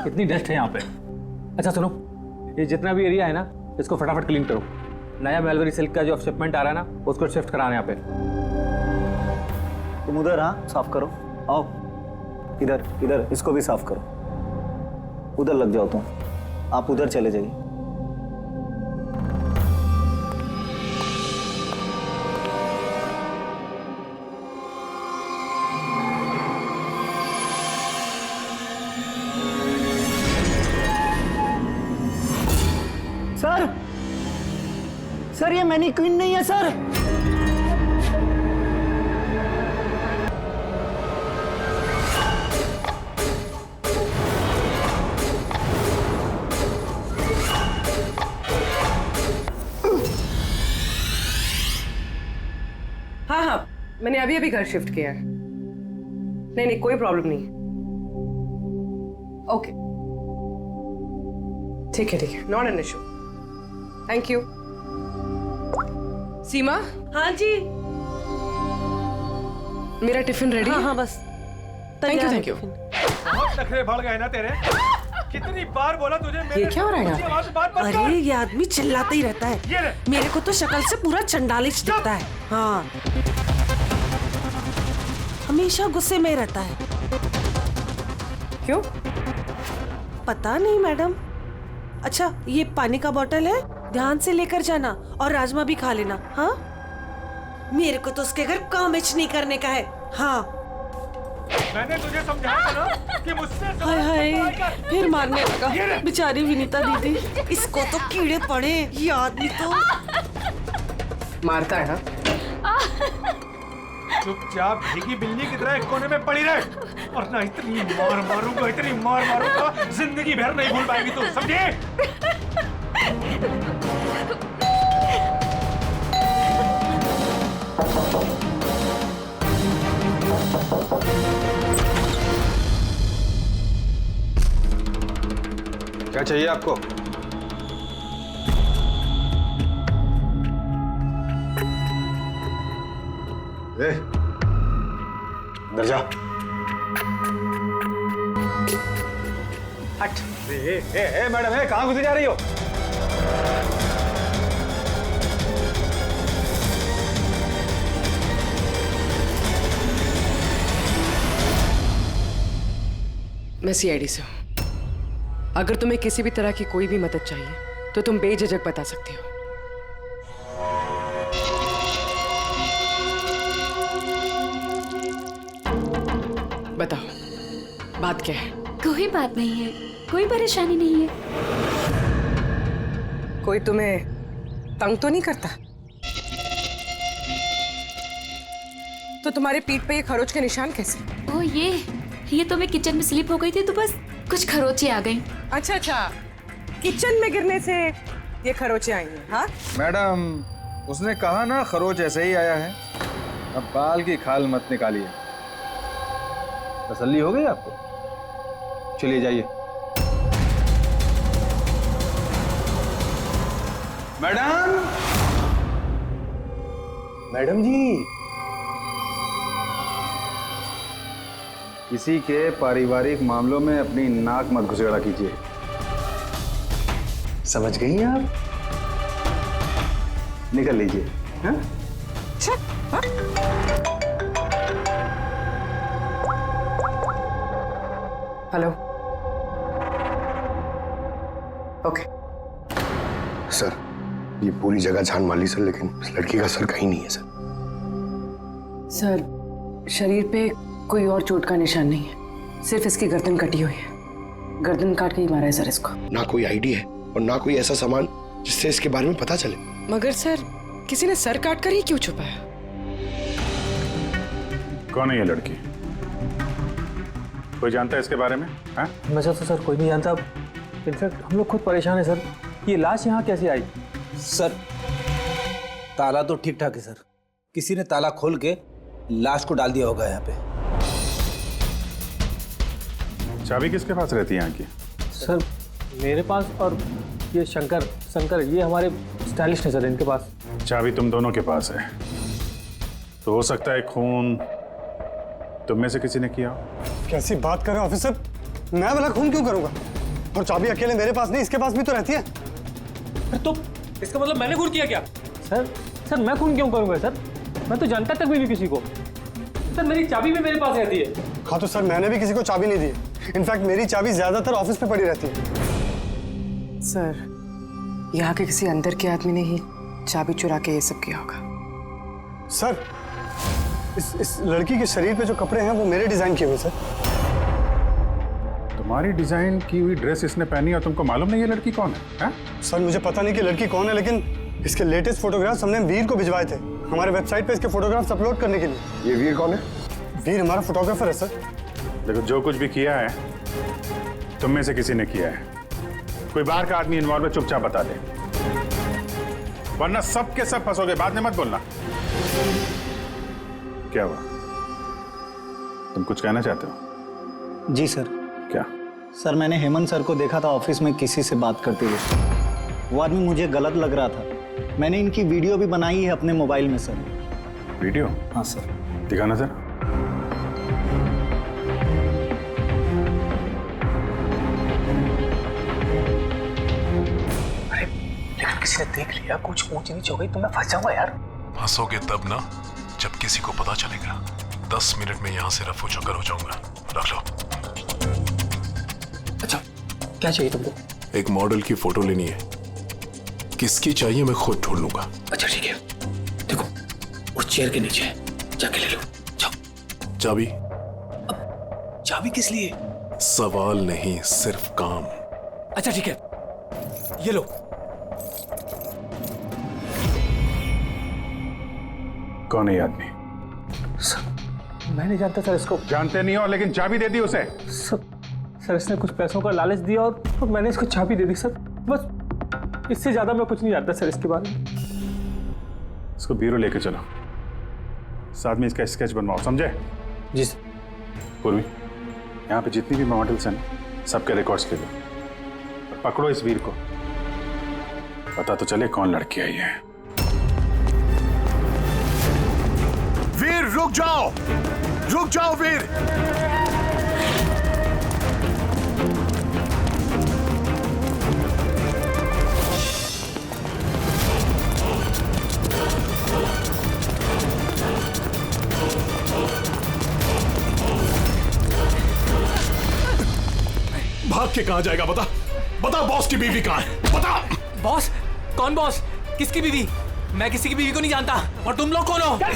इतनी डस्ट है यहाँ पे। अच्छा सुनो, ये जितना भी एरिया है ना, इसको फटाफट क्लीन करो। नया मेलबरी सिल्क का जो शिपमेंट आ रहा है ना, उसको शिफ्ट कराना यहाँ पे। तुम उधर, हाँ साफ करो। आओ इधर, इधर इसको भी साफ करो। उधर लग जाओ तुम, आप उधर चले जाइए। सर, सर ये मैनीक्वीन नहीं है सर। हाँ हाँ, मैंने अभी अभी घर शिफ्ट किया है। नहीं नहीं, कोई प्रॉब्लम नहीं है। ओके ठीक है, not an issue. Thank you. Seema. हाँ जी। मेरा टिफिन रेडी? हाँ बस। Thank you. बहुत नखरे बढ़ गए ना तेरे। कितनी बार बोला तुझे मेरे ये क्या हो रहा है यहाँ पे? अरे ये आदमी चिल्लाता ही रहता है। मेरे को तो शक्ल से पूरा चंडालिश दिखता है। हाँ, हमेशा गुस्से में रहता है। क्यों? पता नहीं मैडम। अच्छा ये पानी का बोतल है, ध्यान से लेकर जाना और राजमा भी खा लेना। हाँ, मेरे को तो उसके घर काम नहीं करने का है। हाँ मैंने तुझे समझाया था ना कि मुझसे हाय हाय, फिर मारने लगा बेचारी विनीता दीदी। इसको तो कीड़े पड़े, ये आदमी तो मारता है ना। चुपचाप भीगी बिल्ली की तरह एक कोने में पड़ी रहे, और ना इतनी मार मारूंगा जिंदगी भर नहीं भूल पाएगी तू, समझे? क्या चाहिए आपको? अंदर जा। हट। मैडम, कहाँ घुसी जा रही हो? मैं सीआईडी से हूँ। अगर तुम्हें किसी भी तरह की कोई भी मदद चाहिए तो तुम बेझिझक बता सकती हो। बताओ, बात क्या है? कोई बात नहीं है, कोई परेशानी नहीं है। कोई तुम्हें तंग तो नहीं करता? तो तुम्हारी पीठ पे ये खरोच के निशान कैसे? ओ ये तो मैं किचन में स्लिप हो गई थी तो बस कुछ खरोचे आ गई। अच्छा, किचन में गिरने से ये खरोचे आई हैं। हाँ मैडम, उसने कहा ना खरोच ऐसे ही आया है। अब बाल की खाल मत निकालिए। तसल्ली हो गई आपको? चलिए जाइए। मैडम जी, किसी के पारिवारिक मामलों में अपनी नाक मत घुसेड़ा कीजिए। समझ गई आप? निकल लीजिए। हाँ? हेलो। ओके सर, ये पूरी जगह जान माली सर, लेकिन इस लड़की का सर कहीं नहीं है सर। सर, शरीर पे कोई और चोट का निशान नहीं है, सिर्फ इसकी गर्दन कटी हुई है। गर्दन काट के ही मारा है सर इसको। ना कोई आईडी है और ना कोई ऐसा सामान जिससे इसके बारे में पता चले। मगर सर, किसी ने सर काट कर ही क्यों छुपाया? कौन है ये लड़की? कोई जानता है इसके बारे में? हाँ? वैसे तो सर कोई नहीं जानता। इनफैक्ट हम लोग खुद परेशान है सर। ये लाश यहाँ कैसे आई? सर, ताला तो ठीक ठाक है सर। किसी ने ताला खोल के लाश को डाल दिया होगा यहाँ पे। चाबी किसके पास रहती है यहाँ की? सर मेरे पास, और ये शंकर ये हमारे स्टाइलिस्ट हैं सर, इनके पास। चाबी तुम दोनों के पास है तो हो सकता है खून तुम में से किसी ने किया। कैसी बात कर रहे हैं ऑफिसर? मैं वाला खून क्यों करूंगा? और चाबी अकेले मेरे पास नहीं, इसके पास भी तो रहती है। तो इसका मतलब मैंने खून किया क्या? सर मैं खून क्यों करूंगा सर? मैं तो जानता तक भी नहीं किसी को। सर मेरी चाबी भी मेरे पास रहती है। हाँ तो सर मैंने भी किसी को चाबी नहीं दी। इनफैक्ट मेरी चाबी ज्यादातर ऑफिस पे पड़ी रहती है। सर, यहाँ के किसी अंदर के आदमी ने ही चाबी चुरा के ये सब किया होगा। सर इस लड़की के शरीर पे जो कपड़े हैं वो मेरे डिजाइन किए हुए सर। तुम्हारी डिजाइन की हुई ड्रेस इसने पहनी और तुमको मालूम नहीं ये लड़की कौन है? सर मुझे पता नहीं कि लड़की कौन है, लेकिन इसके लेटेस्ट फोटोग्राफ्स हमने वीर को भिजवाए थे हमारे वेबसाइट पे इसके फोटोग्राफ्स अपलोड करने के लिए। ये वीर कौन है? वीर हमारा फोटोग्राफर है सर। देखो, जो कुछ भी किया है तुम में से किसी ने किया है। कोई बाहर का आदमी इन्वॉल्व है, चुपचाप बता दे, वरना सब के सब फंसोगे। बाद में मत बोलना। क्या हुआ? तुम कुछ कहना चाहते हो? जी सर। क्या? सर मैंने हेमंत सर को देखा था ऑफिस में किसी से बात करते हुए। वो आदमी मुझे गलत लग रहा था। मैंने इनकी वीडियो भी बनाई है अपने मोबाइल में सर। वीडियो? हाँ सर। दिखाना सर। अरे लेकिन किसी ने देख लिया, कुछ ऊंच नीच हो गई तो मैं फंस जाऊंगा यार। फंसोगे तब ना जब किसी को पता चलेगा। 10 मिनट में यहाँ से रफू चक्कर हो जाऊंगा। रख लो। अच्छा, क्या चाहिए तुमको? एक मॉडल की फोटो लेनी है। किसकी चाहिए मैं खुद ढूंढ लूंगा। अच्छा ठीक है, देखो उस चेयर के नीचे है, जाके ले लो। जाओ। चाबी? चाबी किस लिए? सवाल नहीं, सिर्फ काम। अच्छा ठीक है, ये लो। कौन है ये आदमी? सर मैं नहीं जानता सर इसको। जानते नहीं हो, लेकिन चाबी दे दी उसे। सर इसने कुछ पैसों का लालच दिया और मैंने इसको चाबी दे दी सर। बस इससे ज्यादा मैं कुछ नहीं जानता सर इसके बारे में। इसको ब्यूरो लेके चलो, साथ में इसका स्केच बनवाओ, समझे? जी सर। पूर्वी, यहाँ पे जितनी भी मॉडल्स हैं सबके रिकॉर्ड्स ले लो और पकड़ो इस वीर को। पता तो चले कौन लड़की आई है। वीर रुक जाओ, रुक जाओ वीर। भाग के कहां जाएगा? बता बता, बॉस की बीवी कहां है? बता। बॉस? कौन बॉस? किसकी बीवी? मैं किसी की बीवी को नहीं जानता। और तुम लोग कौन हो? क्या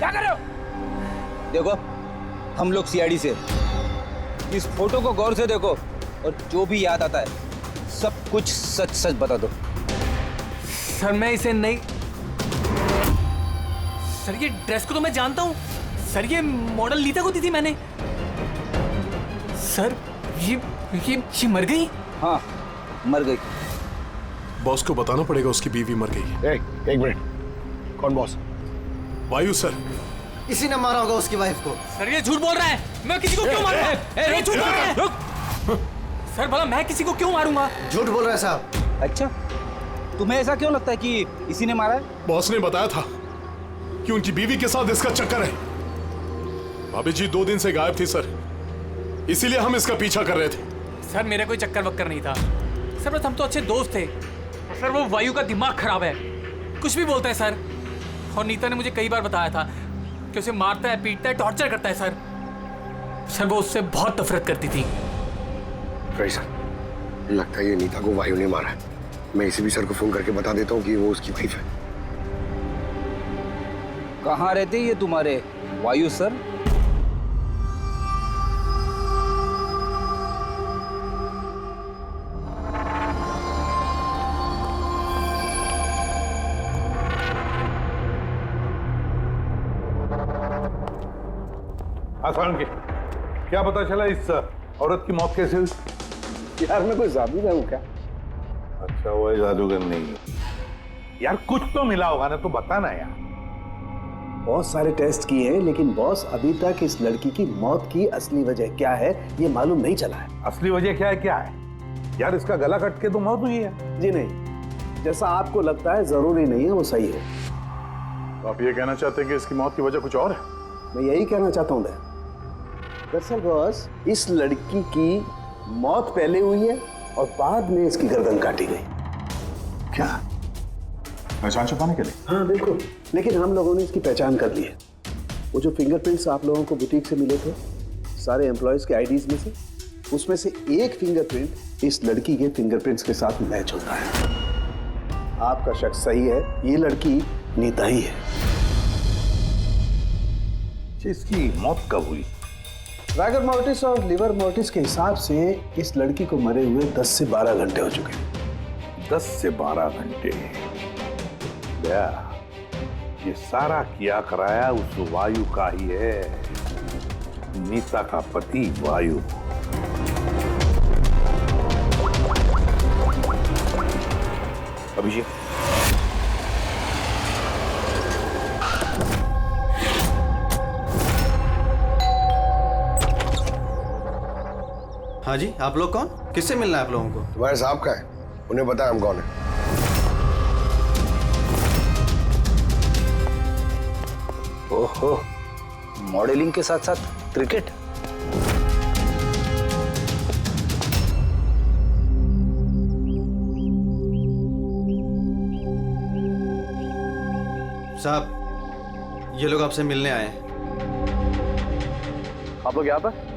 कर रहे हो? देखो, हम लोग सीआईडी से। इस फोटो को गौर से देखो और जो भी याद आता है सब कुछ सच सच बता दो। सर मैं इसे नहीं। सर ये ड्रेस को तो मैं जानता हूँ। सर ये मॉडल लीता को दी थी मैंने। सर ये मर गई? हाँ मर गई। बॉस को बताना पड़ेगा उसकी बीवी मर गई। एक मिनट, कौन बॉस? वायु सर। इसी ने मारा होगा उसकी वाइफ को। सर ये झूठ बोल रहा है। मैं किसी को क्यों मारूंगा? ये झूठ बोल रहा है। सर भला मैं किसी को क्यों मारूंगा? झूठ बोल रहा है साहब। अच्छा, तुम्हें ऐसा क्यों लगता है कि इसी ने मारा है? बॉस ने बताया था कि उनकी बीवी के साथ इसका चक्कर है। भाभी जी 2 दिन से गायब थी सर, इसीलिए हम इसका पीछा कर रहे थे। सर मेरा कोई चक्कर वक्कर नहीं था सर, बस हम तो अच्छे दोस्त थे। सर वो वायु का दिमाग खराब है, कुछ भी बोलता है सर। और नीता ने मुझे कई बार बताया था कि उसे मारता है, पीटता है, टॉर्चर करता है सर। सर वो उससे बहुत नफरत करती थी। सर लगता है ये नीता को वायु ने मारा है। मैं इसी भी सर को फोन करके बता देता हूँ कि वो उसकी वाइफ है। कहाँ रहते ये तुम्हारे वायु सर? आसान के क्या पता चला इस औरत की मौत कैसे हुई? यार मैं कोई जादूगर हूँ क्या? अच्छा वो जादूगर नहीं है यार, कुछ तो मिला होगा ना, तो बता ना यार। बहुत सारे टेस्ट किए हैं लेकिन बॉस अभी तक इस लड़की की मौत की असली वजह क्या है ये मालूम नहीं चला है। असली वजह क्या है यार? इसका गला कट के तो मौत हुई है। जी नहीं, जैसा आपको लगता है जरूरी नहीं है वो सही है। तो आप ये कहना चाहते हैं कि इसकी मौत की वजह कुछ और है? मैं यही कहना चाहता हूँ। दरअसल बॉस, इस लड़की की मौत पहले हुई है और बाद में इसकी गर्दन काटी गई। क्या? पहचान छुपाने के लिए? हाँ बिल्कुल, लेकिन हम लोगों ने इसकी पहचान कर ली है। वो जो फिंगरप्रिंट्स आप लोगों को बुटीक से मिले थे, सारे एम्प्लॉयज के आईडीज में से, उसमें से एक फिंगरप्रिंट इस लड़की के फिंगरप्रिंट्स के साथ मैच होता है। आपका शक सही है, ये लड़की नीता ही है। इसकी मौत कब हुई? रागर मोर्टिस और लिवर मोर्टिस के हिसाब से इस लड़की को मरे हुए 10 से 12 घंटे हो चुके हैं। 10 से 12 घंटे? ये सारा किया कराया उस वायु का ही है, नीता का पति वायु। अभिषेक, हाँ जी, आप लोग कौन? किससे मिलना है आप लोगों को? तुम्हारे साहब का है, उन्हें पता है हम कौन है। ओहो, मॉडलिंग के साथ साथ क्रिकेट? साहब, ये लोग आपसे मिलने आए हैं। आप लोग यहाँ पर?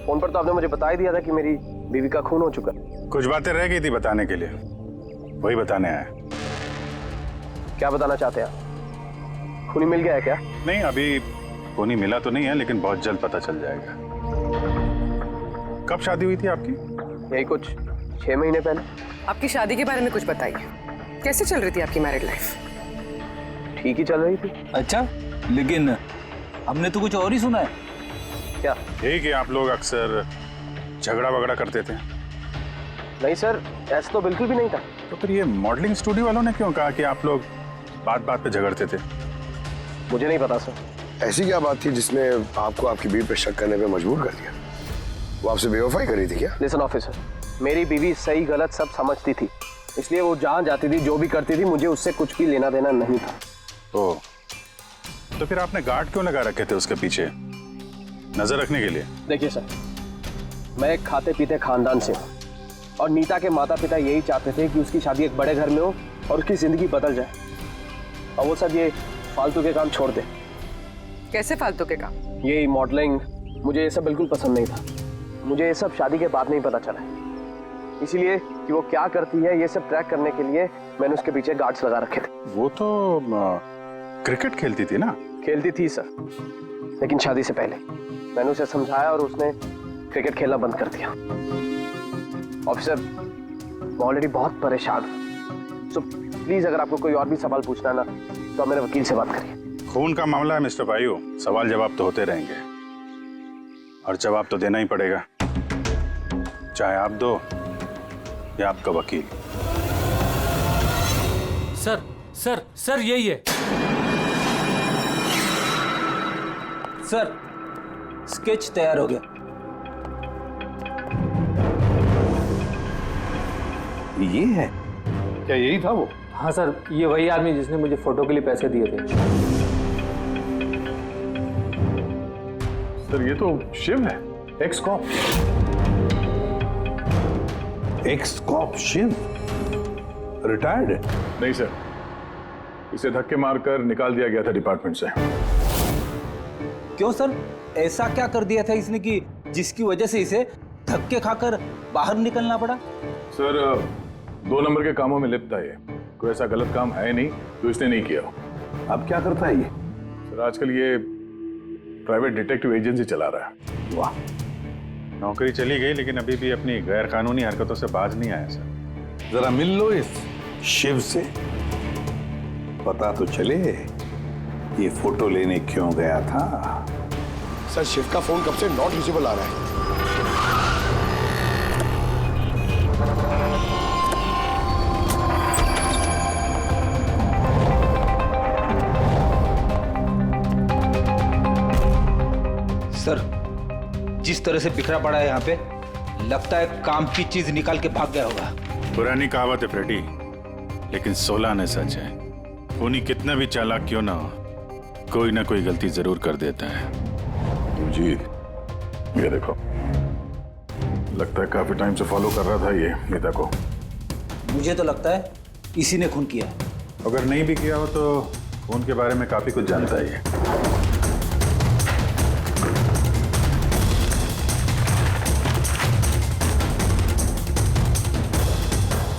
फोन पर तो आपने मुझे बता ही दिया था कि मेरी बीवी का खून हो चुका। कुछ बातें रह गई थी बताने के लिए, वही बताने आया। क्या बताना चाहते हैं आप? खूनी मिल गया है क्या? नहीं, अभी खूनी मिला तो नहीं है, लेकिन बहुत जल्द पता चल जाएगा। कब शादी हुई थी आपकी? यही कुछ 6 महीने पहले। आपकी शादी के बारे में कुछ बताइए। कैसे चल रही थी आपकी मैरिड लाइफ? ठीक ही चल रही थी। अच्छा, लेकिन हमने तो कुछ और ही सुना है। क्या? यही कि आप लोग अक्सर झगड़ा वगड़ा करते थे। नहीं सर, ऐसा तो बिल्कुल भी नहीं था। तो फिर ये मॉडलिंग स्टूडियो वालों ने क्यों कहा कि आप लोग बात बात पे झगड़ते थे? मुझे नहीं पता सर। ऐसी क्या बात थी जिसने आपको आपकी बीवी पे शक करने पे मजबूर कर दिया? वो आपसे बेवफाई कर रही थी क्या? लिसन ऑफिसर, मेरी बीवी सही गलत सब समझती थी, इसलिए वो जहाँ जाती थी, जो भी करती थी, मुझे उससे कुछ भी लेना देना नहीं था। तो फिर आपने गार्ड क्यों लगा रखे थे उसके पीछे? नजर रखने के लिए? देखिए सर, मैं एक खाते पीते खानदान से हूँ और नीता के माता पिता यही चाहते थे कि उसकी शादी एक बड़े घर में हो और उसकी जिंदगी बदल जाए, और वो सब ये फालतू के काम छोड़ दे। कैसे फालतू के काम? यही मॉडलिंग, मुझे ये सब बिल्कुल पसंद नहीं था। मुझे ये सब शादी के बाद नहीं पता चला, इसीलिए कि वो क्या करती है ये सब ट्रैक करने के लिए मैंने उसके पीछे गार्ड्स लगा रखे थे। वो तो क्रिकेट खेलती थी ना? खेलती थी सर, लेकिन शादी से पहले मैंने उसे समझाया और उसने क्रिकेट खेलना बंद कर दिया। ऑफिसर, मैं ऑलरेडी बहुत परेशान हूँ, सो प्लीज अगर आपको कोई और भी सवाल पूछना है ना, तो आप मेरे वकील से बात करिए। खून का मामला है मिस्टर वायु, सवाल जवाब तो होते रहेंगे और जवाब तो देना ही पड़ेगा, चाहे आप दो या आपका वकील। सर सर सर, यही है सर। स्केच तैयार हो गया। ये है क्या? यही था वो? हाँ सर, ये वही आदमी जिसने मुझे फोटो के लिए पैसे दिए थे। सर, ये तो शिव है, ex cop. Ex cop Shiv retired है? नहीं सर, इसे धक्के मारकर निकाल दिया गया था डिपार्टमेंट से। क्यों सर, ऐसा क्या कर दिया था इसने कि जिसकी वजह से इसे धक्के खाकर बाहर निकलना पड़ा? सर, 2 नंबर के कामों में लिप्त है ये, कोई ऐसा गलत काम है नहीं तो इसने नहीं किया। अब क्या करता है ये? सर, आजकल ये प्राइवेट डिटेक्टिव एजेंसी चला रहा है। वाह, नौकरी चली गई लेकिन अभी भी अपनी गैर कानूनी हरकतों से बाज नहीं आया सर। जरा मिल लो इस शिव से, पता तो चले ये फोटो लेने क्यों गया था। सर, शिव का फोन कब से नॉट रीचेबल आ रहा है। सर, जिस तरह से बिखरा पड़ा है यहाँ पे, लगता है काम की चीज निकाल के भाग गया होगा। पुरानी कहावत है फ्रेडी, लेकिन 16 ने सच है। खूनी कितना भी चालाक क्यों ना हो, कोई ना कोई गलती जरूर कर देता है। जी ये देखो, लगता है काफी टाइम से फॉलो कर रहा था ये नीता को। मुझे तो लगता है इसी ने खून किया है। अगर नहीं भी किया हो तो खून के बारे में काफी कुछ जानता है ये।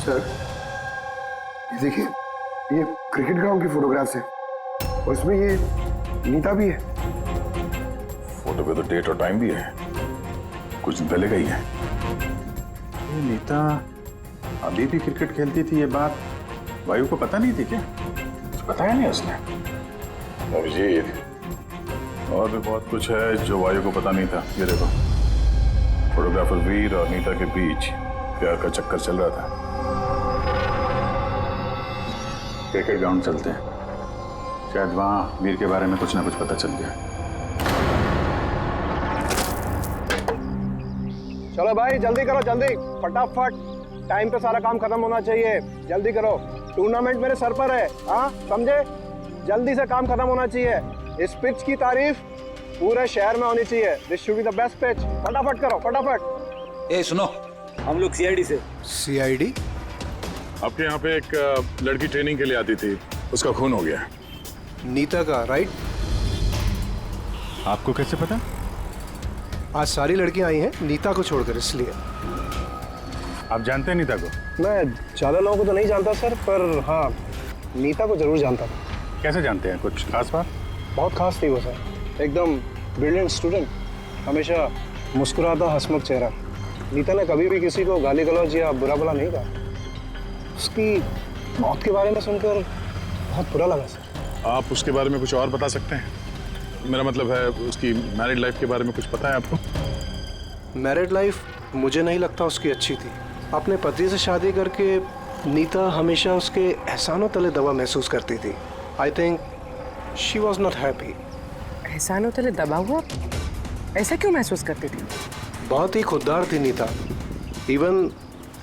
सर, ये देखिए, ये क्रिकेट ग्राउंड की फोटोग्राफ्स है और इसमें ये नीता भी है। फोटो पे तो डेट और टाइम भी है, कुछ दिन पहले का ही है। ये नीता अभी भी क्रिकेट खेलती थी, ये बात वायु को पता नहीं थी क्या? कुछ बताया नहीं उसने? अभिजीत, और भी बहुत कुछ है जो वायु को पता नहीं था। ये देखो, फोटोग्राफर वीर और नीता के बीच प्यार का चक्कर चल रहा था। क्रिकेट ग्राउंड चलते हैं, शायद वहां वीर के बारे में कुछ ना कुछ पता चल गया। चलो भाई जल्दी करो, जल्दी फटाफट, टाइम पे सारा काम खत्म होना चाहिए। जल्दी करो, टूर्नामेंट मेरे सर पर है, हाँ समझे? जल्दी से काम खत्म होना चाहिए। इस पिच की तारीफ पूरे शहर में होनी चाहिए। This should be the best pitch. फटाफट करो, फटाफट। ए सुनो, हम लोग सीआईडी से। सीआईडी? आपके यहाँ पे एक लड़की ट्रेनिंग के लिए आती थी, उसका खून हो गया। नीता का, राइट? आपको कैसे पता? आज सारी लड़कियां आई हैं नीता को छोड़कर, इसलिए। आप जानते हैं नीता को? मैं ज्यादा लोगों को तो नहीं जानता सर, पर हाँ नीता को जरूर जानता था। कैसे जानते हैं? कुछ खास बात? बहुत खास थी वो सर, एकदम ब्रिलियंट स्टूडेंट, हमेशा मुस्कुराता हंसमुख चेहरा। नीता ने कभी भी किसी को गाली गलौज या बुरा भला नहीं कहा। उसकी मौत के बारे में सुनकर बहुत बुरा लगा सर। आप उसके बारे में कुछ और बता सकते हैं? मेरा मतलब है उसकी मैरिड लाइफ के बारे में कुछ पता है आपको? मैरिड लाइफ मुझे नहीं लगता उसकी अच्छी थी। अपने पति से शादी करके नीता हमेशा उसके एहसानों तले दबा महसूस करती थी। I think she was not happy. एहसानों तले दबा हुआ? ऐसा क्यों महसूस करती थी? बहुत ही खुददार थी नीता। इवन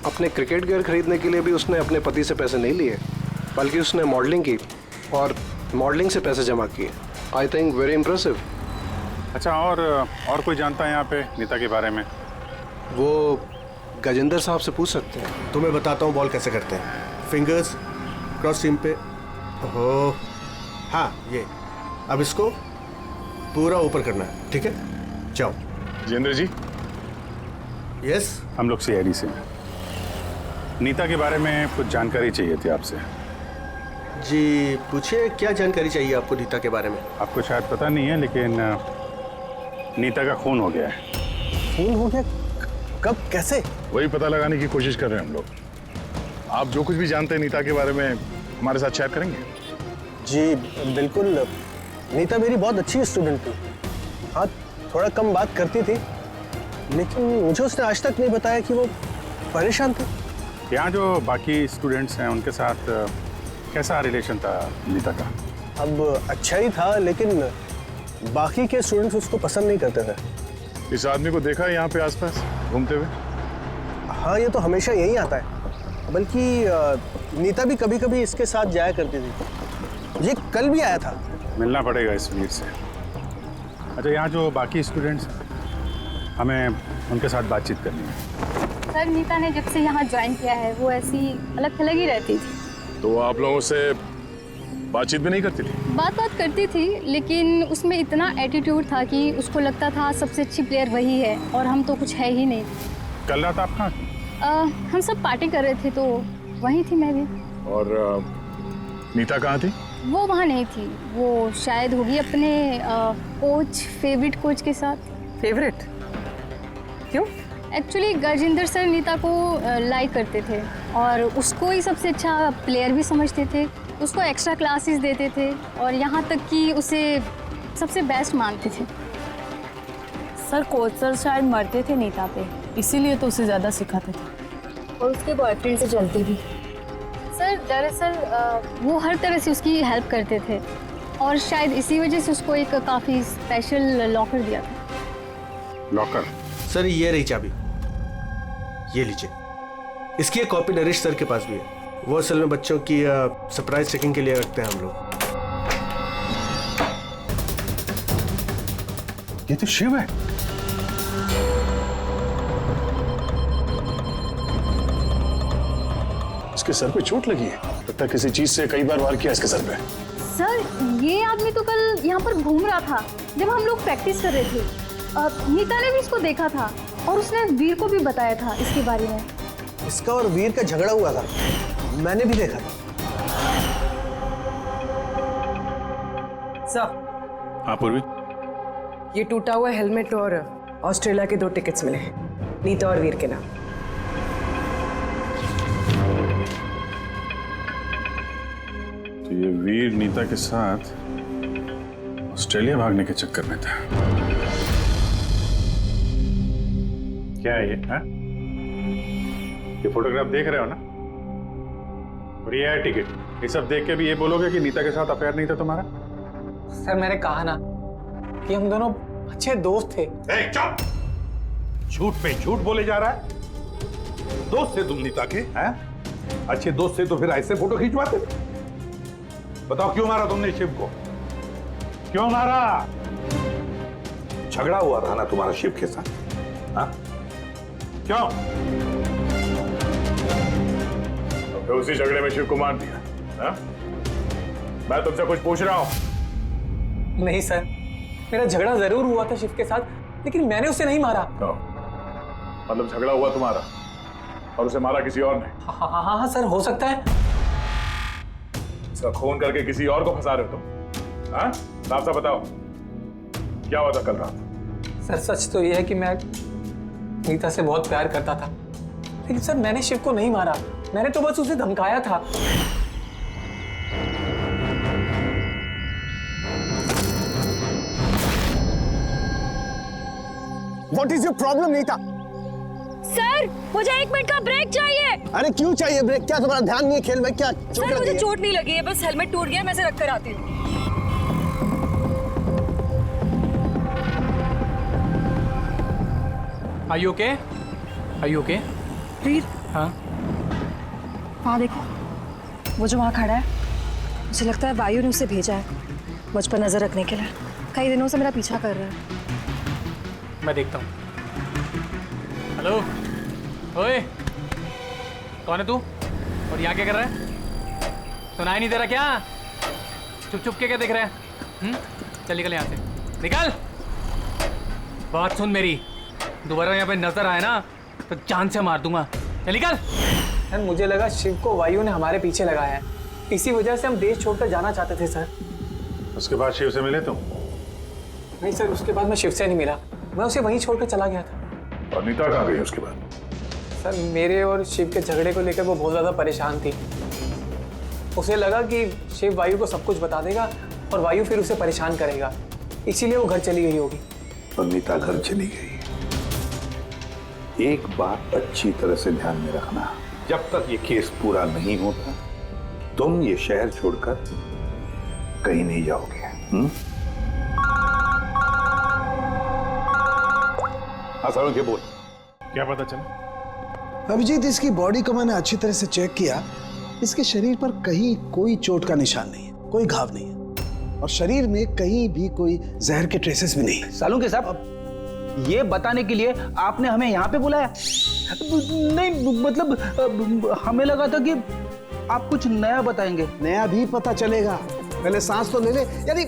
अपने क्रिकेट गियर खरीदने के लिए भी उसने अपने पति से पैसे नहीं लिए, बल्कि उसने मॉडलिंग की और मॉडलिंग से पैसे जमा किए। I think very impressive. अच्छा, और कोई जानता है यहाँ पे नीता के बारे में? वो गजेंद्र साहब से पूछ सकते हैं। तुम्हें बताता हूँ बॉल कैसे करते हैं। फिंगर्स क्रॉस सीम पे, हो हाँ ये। अब इसको पूरा ऊपर करना है, ठीक है? जाओ। जितेंद्र जी। यस, हम लोग सीआईडी से। नीता के बारे में कुछ जानकारी चाहिए थी आपसे। जी पूछिए, क्या जानकारी चाहिए आपको नीता के बारे में? आपको शायद पता नहीं है, लेकिन नीता का खून हो गया है। खून हो गया? कब, कैसे? वही पता लगाने की कोशिश कर रहे हैं हम लोग। आप जो कुछ भी जानते हैं नीता के बारे में हमारे साथ शेयर करेंगे? जी बिल्कुल। नीता मेरी बहुत अच्छी स्टूडेंट थी। हाँ, थोड़ा कम बात करती थी, लेकिन मुझे उसने आज तक नहीं बताया कि वो परेशान थी। यहाँ जो बाकी स्टूडेंट्स हैं उनके साथ कैसा रिलेशन था नीता का? अब अच्छा ही था, लेकिन बाकी के स्टूडेंट्स उसको पसंद नहीं करते थे। इस आदमी को देखा है यहाँ पे आसपास घूमते हुए? हाँ, ये तो हमेशा यही आता है। बल्कि नीता भी कभी कभी इसके साथ जाया करती थी। ये कल भी आया था। मिलना पड़ेगा इस वीर से। अच्छा, यहाँ जो बाकी स्टूडेंट्स, हमें उनके साथ बातचीत करनी है। सर, नीता ने जब से यहाँ ज्वाइन किया है वो ऐसी अलग थलग ही रहती थी। तो आप लोगों से बातचीत भी नहीं करती थी? बात करती थी, लेकिन उसमें इतना एटीट्यूड था कि उसको लगता था सबसे अच्छी प्लेयर वही है और हम तो कुछ है ही नहीं। कल रात आप कहाँ थी? हम सब पार्टी कर रहे थे तो वहीं थी मैं भी। और नीता कहाँ थी? वो वहाँ नहीं थी, वो शायद होगी अपने कोच, फेवरेट कोच के साथ। फेवरेट? क्यों? एक्चुअली गजेंद्र सर नीता को लाइक करते थे और उसको ही सबसे अच्छा प्लेयर भी समझते थे। उसको एक्स्ट्रा क्लासेस देते थे और यहाँ तक कि उसे सबसे बेस्ट मानते थे। सर, कोच सर शायद मरते थे नीता पे, इसीलिए तो उसे ज़्यादा सिखाते थे। और उसके बॉयफ्रेंड से चलती भी। सर, दरअसल वो हर तरह से उसकी हेल्प करते थे और शायद इसी वजह से उसको एक काफ़ी स्पेशल लॉकर दिया था। लॉकर? सर, ये रही चाबी, ये लीजिए। इसकी एक कॉपी नरेश सर के पास भी है। वो असल में बच्चों की सरप्राइज चेकिंग के लिए रखते हैं हम लोग। ये तो शिव है। इसके सर पे चोट लगी है, लगता है किसी चीज से कई बार वार किया इसके सर पे। सर ये आदमी तो कल यहाँ पर घूम रहा था जब हम लोग प्रैक्टिस कर रहे थे। नीता ने भी इसको देखा था और उसने वीर को भी बताया था इसके बारे में। इसका और वीर का झगड़ा हुआ था, मैंने भी देखा था। सर। हाँ पूर्वी, ये टूटा हुआ हेलमेट और ऑस्ट्रेलिया के 2 टिकट्स मिले हैं नीता और वीर के नाम। तो ये वीर नीता के साथ ऑस्ट्रेलिया भागने के चक्कर में था। क्या है ये? हा? ये फोटोग्राफ देख रहे हो ना? और ये है टिकट। ये सब देख के भी ये बोलोगे कि नीता के साथ अफेयर नहीं था तुम्हारा? सर मैंने कहा ना कि हम दोनों अच्छे दोस्त थे। चुप! झूठ पे झूठ बोले जा रहा है। दोस्त थे तुम नीता के? हैं? अच्छे दोस्त थे तो फिर ऐसे फोटो खिंचवाते? बताओ क्यों मारा तुमने शिव को? क्यों मारा? झगड़ा हुआ था ना तुम्हारा शिव के साथ? हाँ? क्यों? तो फिर उसी झगड़े में शिव को मार दिया। हाँ? मैं तुमसे कुछ पूछ रहा हूं। नहीं सर, मेरा झगड़ा जरूर हुआ था शिव के साथ, लेकिन मैंने उसे नहीं मारा। मतलब झगड़ा हुआ तुम्हारा और उसे मारा किसी और ने? हाँ सर, हो सकता है। इसका खून करके किसी और को फंसा रहे हो तुम? हाँ? साफ साफ बताओ, क्या हुआ था कल रात? सर सच तो यह है कि मैं नीता से बहुत प्यार करता था, लेकिन सर मैंने शिव को नहीं मारा, मैंने तो बस उसे धमकाया था। What is your problem, Neeta? Sir मुझे 1 मिनट का ब्रेक चाहिए। अरे क्यों चाहिए ब्रेक? क्या तुम्हारा ध्यान नहीं है खेल में? क्या सर मुझे चोट नहीं लगी है, बस हेलमेट टूट गया, मैं इसे रख कर आती हूँ। Are you okay? Are you okay? वीर, हाँ? वहाँ देखो, वो जो वहाँ खड़ा है, मुझे लगता है वायु ने उसे भेजा है मुझ पर नजर रखने के लिए। कई दिनों से मेरा पीछा कर रहा है। मैं देखता हूँ। हेलो, ओए, कौन है तू? और यहाँ क्या कर रहा है? सुनाई नहीं दे रहा क्या? चुप चुप के क्या देख रहा है? चल निकल यहाँ से, निकल। बात सुन मेरी, दोबारा यहाँ पे नजर आए ना तो जान से मार दूंगा। चल निकल। सर मुझे लगा शिव को वायु ने हमारे पीछे लगाया है, इसी वजह से हम देश छोड़कर जाना चाहते थे सर। उसके बाद शिव से मिले तुम? नहीं सर, उसके बाद मैं शिव से नहीं मिला, मैं उसे वहीं छोड़कर चला गया था। और नीता कहाँ गई उसके बाद? सर मेरे और शिव के झगड़े को लेकर वो बहुत ज़्यादा परेशान थी। उसे लगा कि शिव वायु को सब कुछ बता देगा और वायु फिर उसे परेशान करेगा, इसीलिए वो घर चली गई होगी। और नीता घर चली गई। एक बात अच्छी तरह से ध्यान में रखना, जब तक ये केस पूरा नहीं होता तुम ये शहर छोड़कर कहीं नहीं जाओगे। हाँ सालों के बोल, क्या पता चला? अभिजीत, इसकी बॉडी को मैंने अच्छी तरह से चेक किया। इसके शरीर पर कहीं कोई चोट का निशान नहीं है, कोई घाव नहीं है और शरीर में कहीं भी कोई जहर के ट्रेसेस भी नहीं है। सालुंके साहब, ये बताने के लिए आपने हमें यहाँ पे बुलाया? नहीं मतलब हमें लगा था कि आप कुछ नया बताएंगे। नया भी पता चलेगा, पहले सांस तो ले ले। यानी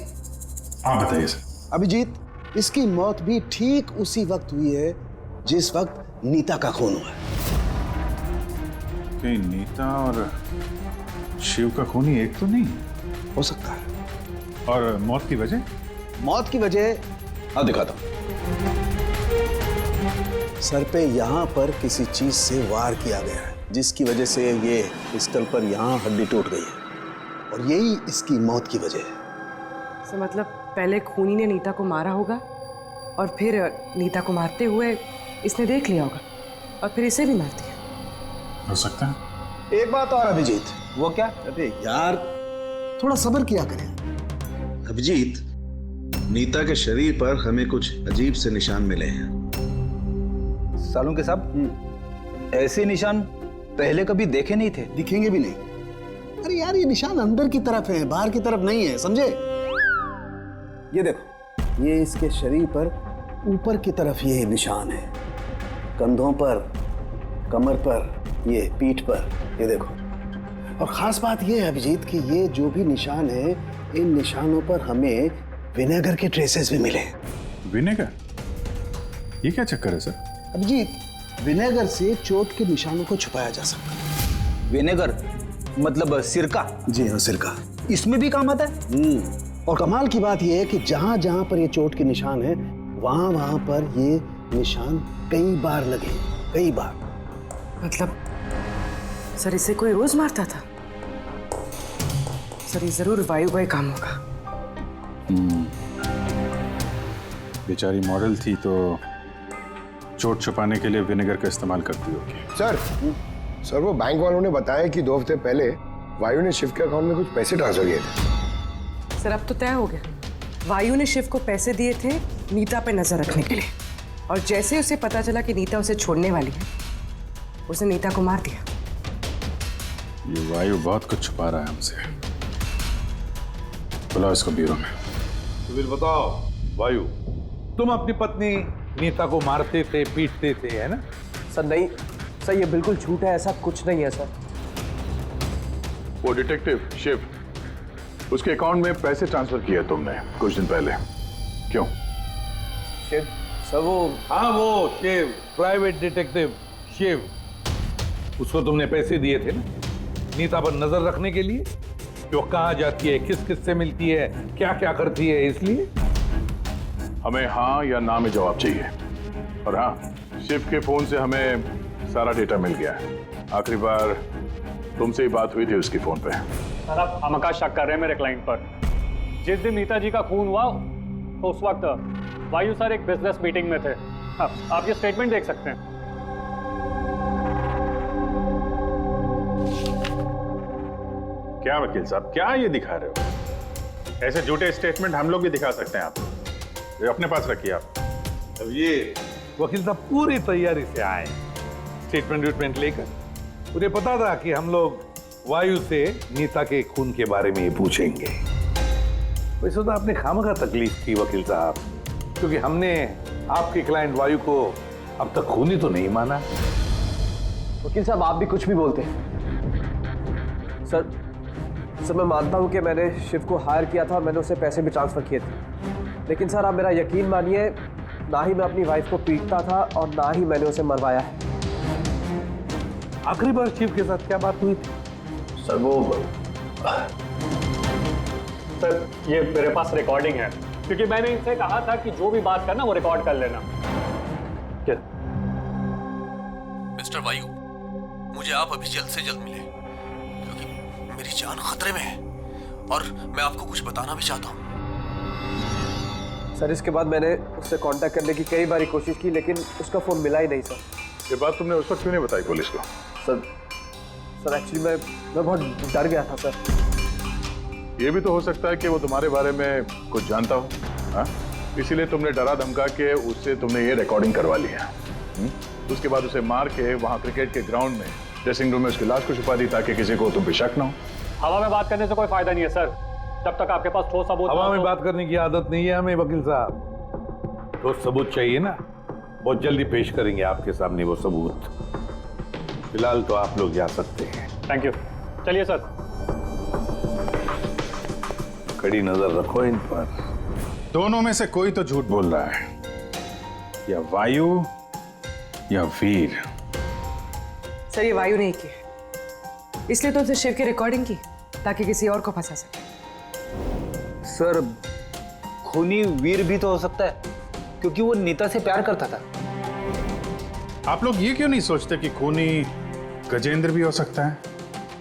हाँ बताइए सर। अभिजीत, इसकी मौत भी ठीक उसी वक्त हुई है जिस वक्त नीता का खून हुआ है। कहीं नीता और शिव का खून ही एक तो नहीं हो सकता है? और मौत की वजह? मौत की वजह हाँ दिखाता हूं। सर पे यहाँ पर किसी चीज से वार किया गया है, जिसकी वजह से ये स्थल पर यहाँ हड्डी टूट गई है और यही इसकी मौत की वजह है। तो मतलब पहले खूनी ने नीता को मारा होगा और फिर नीता को मारते हुए इसने देख लिया होगा और फिर इसे भी मार दिया। हो सकता है। एक बात और अभिजीत। वो क्या? अरे यार थोड़ा सब्र किया करें। अभिजीत, नीता के शरीर पर हमें कुछ अजीब से निशान मिले हैं। सालुंके साहब, ऐसे निशान पहले कभी देखे नहीं थे। दिखेंगे भी नहीं। अरे यार, ये निशान अंदर की तरफ है, बाहर की तरफ नहीं है, समझे? ये देखो, ये इसके शरीर पर ऊपर की तरफ ये निशान है, कंधों पर, कमर पर, ये पीठ पर, ये देखो। और खास बात यह है अभिजीत कि ये जो भी निशान है, इन निशानों पर हमें विनेगर के ट्रेसेस भी मिले। विनेगर? ये क्या चक्कर है सर? अभिजीत, विनेगर से चोट के निशानों को छुपाया जा सकता है। विनेगर मतलब सिरका? जी हाँ, सिरका इसमें भी काम आता है। और कमाल की बात यह है कि जहां जहां पर ये चोट के निशान है, वहां वहां पर ये निशान कई बार लगे, कई बार। मतलब सर इसे कोई रोज मारता था? सर ये जरूर वायु का ही काम होगा। बेचारी मॉडल थी तो चोट छुपाने के लिए विनेगर का इस्तेमाल करती होगी। सर वो बैंक वालों ने बताया कि 2 हफ्ते पहले वायु ने शिव के अकाउंट में कुछ पैसे ट्रांसफर किए थे। सर अब तो तय हो गया, वायु ने शिव को पैसे दिए थे नीता पे नजर रखने के लिए, और जैसे उसे पता चला कि नीता उसे छोड़ने वाली है, उसने नीता को मार दिया। ये वायु बहुत कुछ छुपा रहा है हमसे। बुलाओ इसको ब्यूरो में। तो फिर बताओ वायु, तुम अपनी पत्नी नीता को मारते थे, पीटते थे, है ना? सर नहीं सर, ये बिल्कुल झूठ है, ऐसा कुछ नहीं है सर। वो डिटेक्टिव शिव, उसके अकाउंट में पैसे ट्रांसफर किए तुमने कुछ दिन पहले, क्यों? शिव सर वो, हाँ वो शिव, प्राइवेट डिटेक्टिव शिव, उसको तुमने पैसे दिए थे ना नीता पर नजर रखने के लिए, कि वो कहाँ जाती है, किस किस से मिलती है, क्या क्या करती है, इसलिए हमें हाँ या ना में जवाब चाहिए। और हाँ, शिव के फोन से हमें सारा डेटा मिल गया है। आखिरी बार तुमसे ही बात हुई थी उसकी फोन पे। सर आप हमका शक कर रहे हैं मेरे क्लाइंट पर। जिस दिन नीता जी का खून हुआ तो उस वक्त वायु सर एक बिजनेस मीटिंग में थे। आप ये स्टेटमेंट देख सकते हैं। क्या वकील साहब, क्या ये दिखा रहे हो? ऐसे झूठे स्टेटमेंट हम लोग भी दिखा सकते हैं आप, ये अपने पास रखिए आप। अब ये वकील साहब पूरी तैयारी से आए स्टेटमेंट लेकर। उन्हें पता था कि हम लोग वायु से नीता के खून के बारे में पूछेंगे। वैसे तो आपने खामखा तकलीफ की वकील साहब, क्योंकि हमने आपके क्लाइंट वायु को अब तक खूनी तो नहीं माना। वकील साहब आप भी कुछ भी बोलते हैं। सर मैं मानता हूं कि मैंने शिव को हायर किया था और मैंने उसे पैसे भी ट्रांसफर किए थे, लेकिन सर आप मेरा यकीन मानिए, ना ही मैं अपनी वाइफ को पीटता था और ना ही मैंने उसे मरवाया है। आखिरी बार शिव के साथ क्या बात हुई थी? सर वो, सर ये मेरे पास रिकॉर्डिंग है, क्योंकि मैंने इनसे कहा था कि जो भी बात करना वो रिकॉर्ड कर लेना। क्या? मिस्टर वायु, मुझे आप अभी जल्द से जल्द मिले, क्योंकि मेरी जान खतरे में है और मैं आपको कुछ बताना भी चाहता हूँ। सर इसके बाद मैंने उससे कांटेक्ट करने की कई बार कोशिश की, लेकिन उसका फोन मिला ही नहीं सर। ये बात तुमने उस वक्त क्यों नहीं बताई पुलिस को? सर एक्चुअली मैं बहुत डर गया था सर। ये भी तो हो सकता है कि वो तुम्हारे बारे में कुछ जानता हो, हाँ? इसीलिए तुमने डरा धमका के उससे तुमने ये रिकॉर्डिंग करवा ली है। उसके बाद उसे मार के वहाँ क्रिकेट के ग्राउंड में ड्रेसिंग रूम में उसकी लाश को छुपा दी, ताकि किसी को तुम पे शक ना हो। हवा में बात करने से कोई फायदा नहीं है सर, जब तक आपके पास ठोस सबूत। हवा में बात करने की आदत नहीं है हमें वकील साहब। ठोस सबूत चाहिए ना, बहुत जल्दी पेश करेंगे आपके सामने वो सबूत। फिलहाल तो आप लोग जा सकते हैं। थैंक यू, चलिए सर। कड़ी नजर रखो इन पर। दोनों में से कोई तो झूठ बोल रहा है, या वायु या वीर। सर ये वायु नहीं की, इसलिए तो उसे शिव की रिकॉर्डिंग की ताकि किसी और को फंसा सके। सर खूनी वीर भी तो हो सकता है, क्योंकि वो नीता से प्यार करता था। आप लोग ये क्यों नहीं सोचते कि खूनी गजेंद्र भी हो सकता है?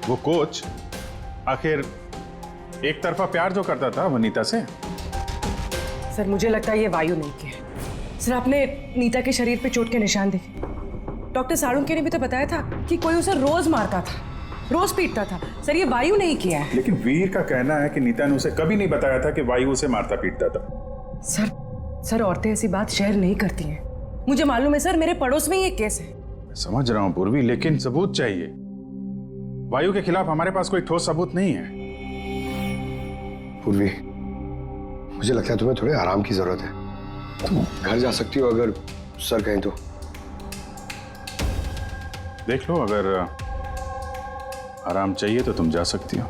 वो कोच आखिर एक तरफा प्यार जो करता था वो नीता से। सर मुझे लगता है ये वायु नहीं की है। सर आपने नीता के शरीर पे चोट के निशान देखे। डॉक्टर साळुंखे ने भी तो बताया था कि कोई उसे रोज मारता था, रोज पीटता था। सर ये वायु नहीं किया है। लेकिन वीर का कहना है कि नीता ने उसे कभी नहीं बताया था कि वायु उसे मारता पीटता था। सर औरतें ऐसी बात शेयर नहीं करती हैं। मुझे मालूम है सर, मेरे पड़ोस में ये केस है। समझ रहा हूं पूर्वी, लेकिन सबूत चाहिए। वायु के खिलाफ हमारे पास कोई ठोस सबूत नहीं है। पूर्वी, मुझे लगता है तुम्हें थोड़े आराम की जरूरत है। तुम घर जा सकती हो अगर सर कहें तो। देख लो, आराम चाहिए तो तुम जा सकती हो।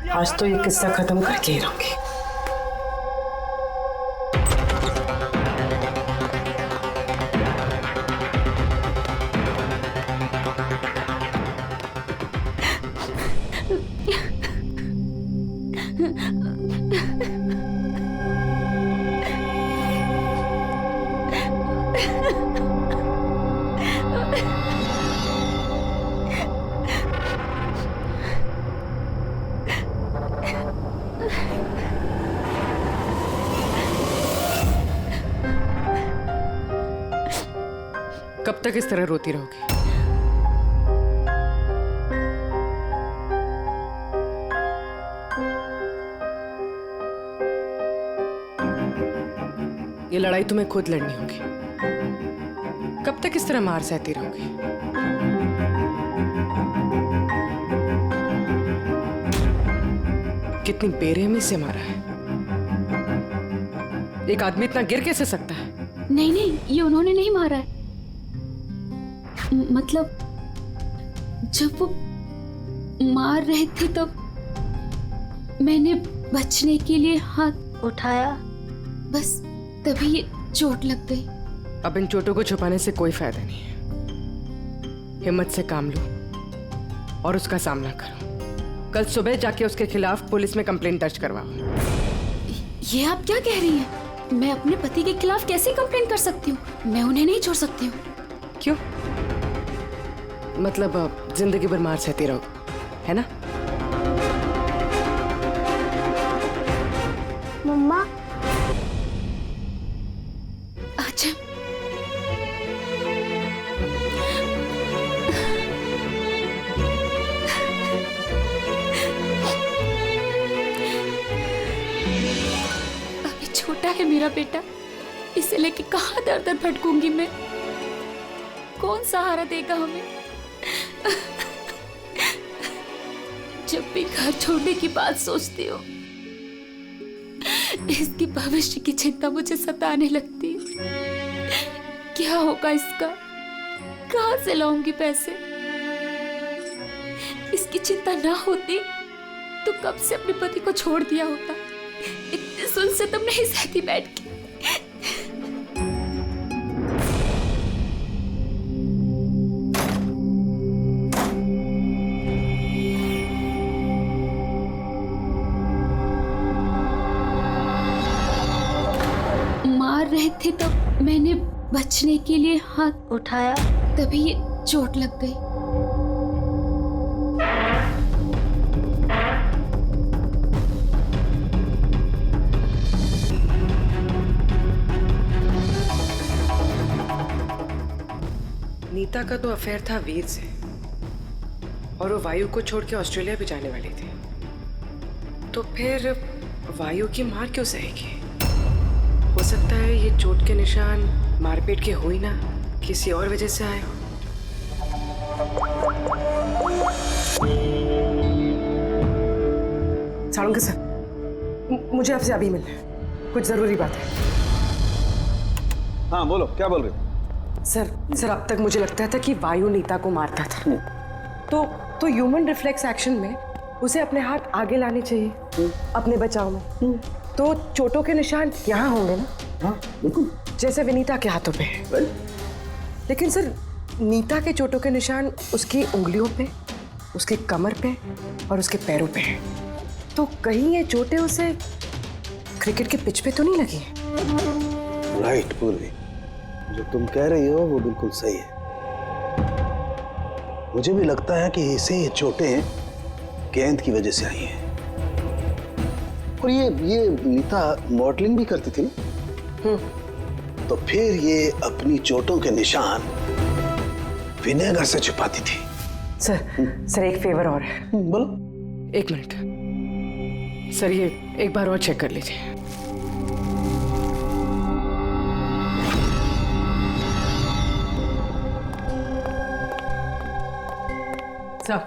आज तो ये किस्सा खत्म करके ही रहूंगी। कब तक इस तरह रोती रहोगी? ये लड़ाई तुम्हें खुद लड़नी होगी। कब तक इस तरह मार सहती रहोगी? कितनी बेरहमी से मारा है। एक आदमी इतना गिर कैसे सकता है? नहीं नहीं, ये उन्होंने नहीं मारा है। मतलब जब वो मार रहे थे तब मैंने बचने के लिए हाथ उठाया, बस तभी ये चोट लग गई। अब इन चोटों को छुपाने से कोई फायदा नहीं है। हिम्मत से काम लो और उसका सामना करो। कल सुबह जाके उसके खिलाफ पुलिस में कंप्लेंट दर्ज करवाओ। ये आप क्या कह रही हैं? मैं अपने पति के खिलाफ कैसे कंप्लेंट कर सकती हूँ? मैं उन्हें नहीं छोड़ सकती हूँ। क्यों? मतलब जिंदगी भर मार सहती रहो, है ना? मम्मा अच्छा, अभी छोटा है मेरा बेटा, इसे लेके कहाँ दर दर भटकूंगी मैं? कौन सहारा देगा हमें? जब भी घर छोड़ने की बात सोचती हूँ, इसके भविष्य की चिंता मुझे सताने लगती है। क्या होगा इसका? कहाँ से लाऊंगी पैसे? इसकी चिंता ना होती तो कब से अपने पति को छोड़ दिया होता। इतने सुन से तुम नहीं सहती बैठ के। रहे थे तब मैंने बचने के लिए हाथ उठाया, तभी ये चोट लग गई। नीता का तो अफेयर था वीर से और वो वायु को छोड़ के ऑस्ट्रेलिया भी जाने वाली थी। तो फिर वायु की मार क्यों सहेगी? हो सकता है ये चोट के निशान मारपीट के हो ही ना, किसी और वजह से आए हो। साळुंके सर, मुझे आपसे अभी मिलना है, कुछ जरूरी बात है। हाँ बोलो, क्या बोल रहे हो? सर अब तक मुझे लगता था कि वायु नीता को मारता था। तो ह्यूमन रिफ्लेक्स एक्शन में उसे अपने हाथ आगे लाने चाहिए अपने बचाव में। तो चोटों के निशान यहाँ होंगे ना? हाँ बिल्कुल, जैसे विनीता के हाथों पे है। लेकिन सर नीता के चोटों के निशान उसकी उंगलियों पे, उसके कमर पे और उसके पैरों पे है। तो कहीं ये चोटें उसे क्रिकेट के पिच पे तो नहीं लगी है? राइट पूर्वी, जो तुम कह रही हो वो बिल्कुल सही है। मुझे भी लगता है कि इसे ये चोटें गेंद की वजह से आई हैं। और ये नीता मॉडलिंग भी करती थी ना, तो फिर ये अपनी चोटों के निशान विनेगर से छुपाती थी। सर एक फेवर और है। बोलो। 1 मिनट सर, ये एक बार और चेक कर लीजिए। सर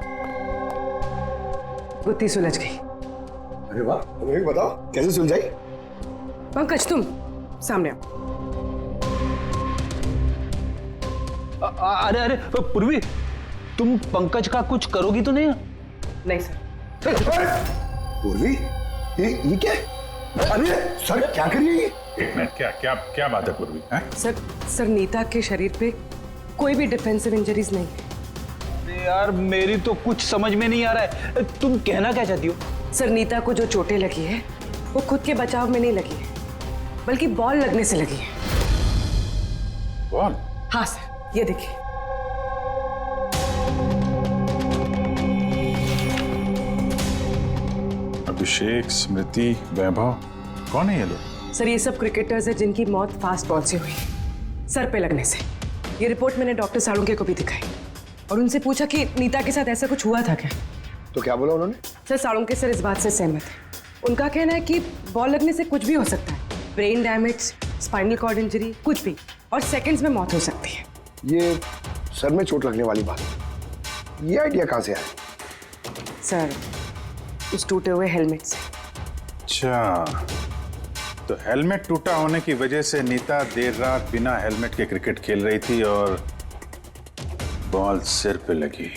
गुत्ती सुलझ गई। अरे वाह, तुम्हें बताओ कैसे सुलझाई? पंकज तुम सामने आओ। अरे पूर्वी, तुम पंकज का कुछ करोगी तो नहीं? नहीं सर। पूर्वी, ये क्या है? अरे सर क्या कर रही है ये? एक मिनट, क्या बात है पूर्वी? सर नीता के शरीर पे कोई भी डिफेंसिव इंजरीज नहीं है। यार मेरी तो कुछ समझ में नहीं आ रहा है, तुम कहना क्या चाहती हो? सर नीता को जो चोटें लगी है वो खुद के बचाव में नहीं लगी है, बल्कि बॉल लगने से लगी है। बॉल? हाँ सर, ये देखिए। अभिषेक, स्मृति, वैभव, कौन है ये लोग? सर ये सब क्रिकेटर्स हैं जिनकी मौत फास्ट बॉल से हुई, सर पे लगने से। ये रिपोर्ट मैंने डॉक्टर साळुंखे को भी दिखाई और उनसे पूछा कि नीता के साथ ऐसा कुछ हुआ था क्या। तो क्या बोला उन्होंने? सर साळुंखे सर इस बात से सहमत है। उनका कहना है कि बॉल लगने से कुछ भी हो सकता है, brain damage, spinal cord injury, कुछ भी, और सेकंड्स में मौत हो सकती है। ये सर में चोट लगने वाली बात है, ये आइडिया कहाँ से आया? सर उस टूटे हुए हेलमेट से। अच्छा, तो हेलमेट टूटा होने की वजह से नीता देर रात बिना हेलमेट के क्रिकेट खेल रही थी और बॉल सिर पे लगी।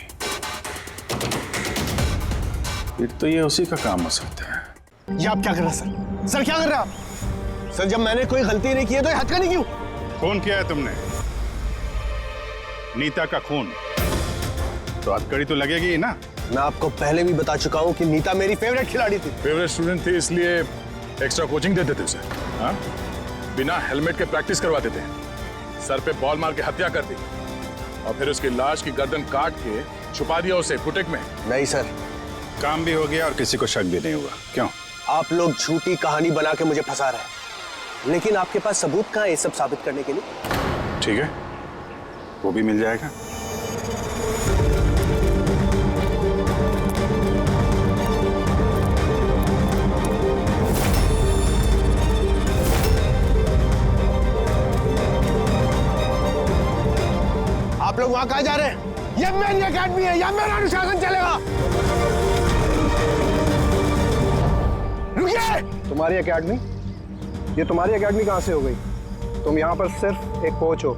फिर तो ये उसी का काम हो सकता है। ये आप क्या कर रहे हैं सर? सर क्या कर रहे हैं आप? सर जब मैंने कोई गलती नहीं की है तो ये हथकड़ी क्यों? खून किया है तुमने, नीता का खून, तो हथकड़ी तो लगेगी ही ना। मैं आपको पहले भी बता चुका हूँ कि नीता मेरी फेवरेट खिलाड़ी थी। फेवरेट स्टूडेंट थी इसलिए एक्स्ट्रा कोचिंग देते थे उसे, हाँ? बिना हेलमेट के प्रैक्टिस करवाते थे, सर पे बॉल मार के हत्या कर दी और फिर उसकी लाश की गर्दन काट के छुपा दिया उसे बुटीक में। नहीं सर, काम भी हो गया और किसी को शक भी नहीं हुआ। क्यों? आप लोग झूठी कहानी बना के मुझे फंसा रहे हैं, लेकिन आपके पास सबूत कहाँ है ये सब साबित करने के लिए? ठीक है, वो भी मिल जाएगा। आप लोग वहां कहाँ जा रहे हैं? ये मेरी अकेडमी है, यहाँ मेरा अनुशासन चलेगा। रुकिए! तुम्हारी एकेडमी? ये तुम्हारी एकेडमी कहाँ से हो गई? तुम यहाँ पर सिर्फ एक कोच हो।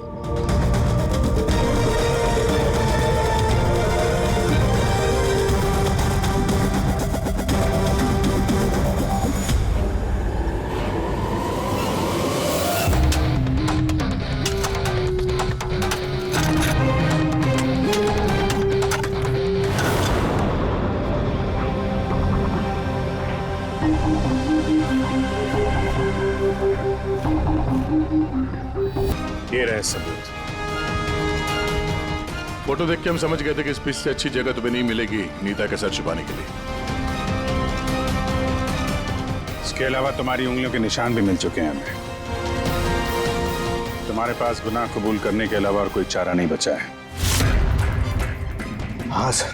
ये रहे सबूत। फोटो देख के हम समझ गए थे कि इस पीस से अच्छी जगह तुम्हें नहीं मिलेगी नीता के सर छुपाने के लिए। इसके अलावा तुम्हारी उंगलियों के निशान भी मिल चुके हैं हमें। तुम्हारे पास गुनाह कबूल करने के अलावा और कोई चारा नहीं बचा है। हाँ सर,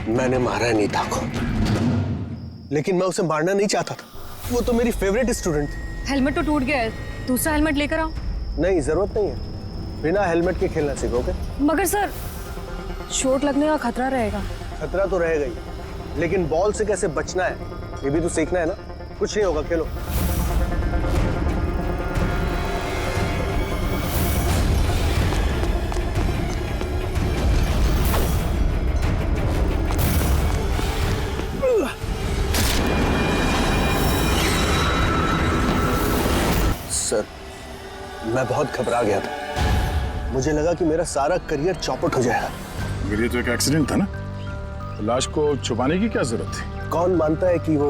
मैंने मारा है नीता को, लेकिन मैं उसे मारना नहीं चाहता था। वो तो मेरी फेवरेट स्टूडेंट थी। हेलमेट तो टूट गया है, दूसरा हेलमेट लेकर आओ। नहीं, जरूरत नहीं है, बिना हेलमेट के खेलना सीखोगे। मगर सर चोट लगने का खतरा रहेगा। खतरा तो रहेगा ही, लेकिन बॉल से कैसे बचना है ये भी तो सीखना है ना। कुछ नहीं होगा, खेलो। सर मैं बहुत घबरा गया था, मुझे लगा कि मेरा सारा करियर चौपट हो जाएगा। मेरे तो एक एक्सीडेंट था ना, तो लाश को छुपाने की क्या जरूरत थी? कौन मानता है कि वो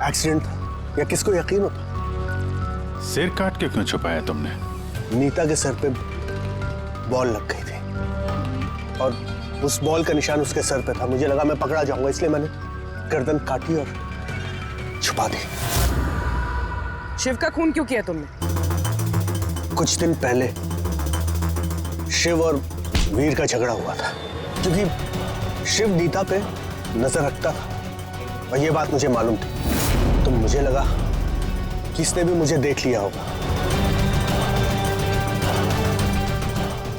एक्सीडेंट था या किसको यकीन होता? सिर काट के क्यों छुपाया तुमने? नीता के सर पे बॉल लग गई थी। और उस बॉल का निशान उसके सर पे था। मुझे लगा मैं पकड़ा जाऊंगा, इसलिए मैंने गर्दन काटी और छुपा दी। शिव का खून क्यों किया तुमने? कुछ दिन पहले शिव और वीर का झगड़ा हुआ था, क्योंकि शिव नीता पे नजर रखता था और ये बात मुझे मालूम थी, तो मुझे लगा कि इसने भी मुझे देख लिया होगा।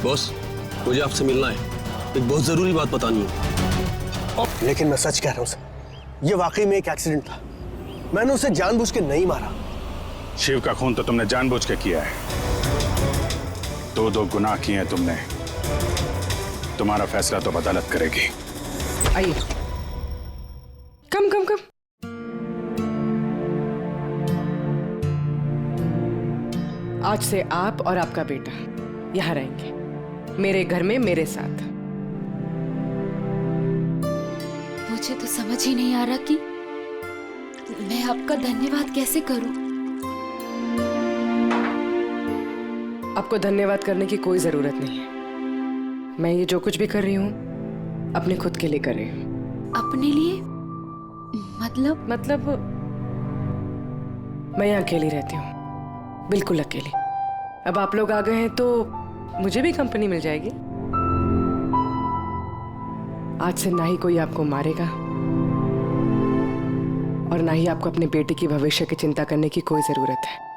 बॉस, मुझे आपसे मिलना है, एक बहुत जरूरी बात बतानी है। लेकिन मैं सच कह रहा हूं सर, ये वाकई में एक एक्सीडेंट था। मैंने उसे जानबूझ के नहीं मारा। शिव का खून तो तुमने जानबूझ के किया है। दो गुनाह किए हैं तुमने। तुम्हारा फैसला तो अदालत करेगी। आइए, कम कम कम। आज से आप और आपका बेटा यहाँ रहेंगे, मेरे घर में मेरे साथ। मुझे तो समझ ही नहीं आ रहा कि मैं आपका धन्यवाद कैसे करूं। आपको धन्यवाद करने की कोई जरूरत नहीं है। मैं ये जो कुछ भी कर रही हूँ अपने खुद के लिए कर रही हूँ। अपने लिए? मतलब मैं यहाँ अकेली रहती हूँ, बिल्कुल अकेली। अब आप लोग आ गए हैं तो मुझे भी कंपनी मिल जाएगी। आज से ना ही कोई आपको मारेगा और ना ही आपको अपने बेटे की भविष्य की चिंता करने की कोई जरूरत है।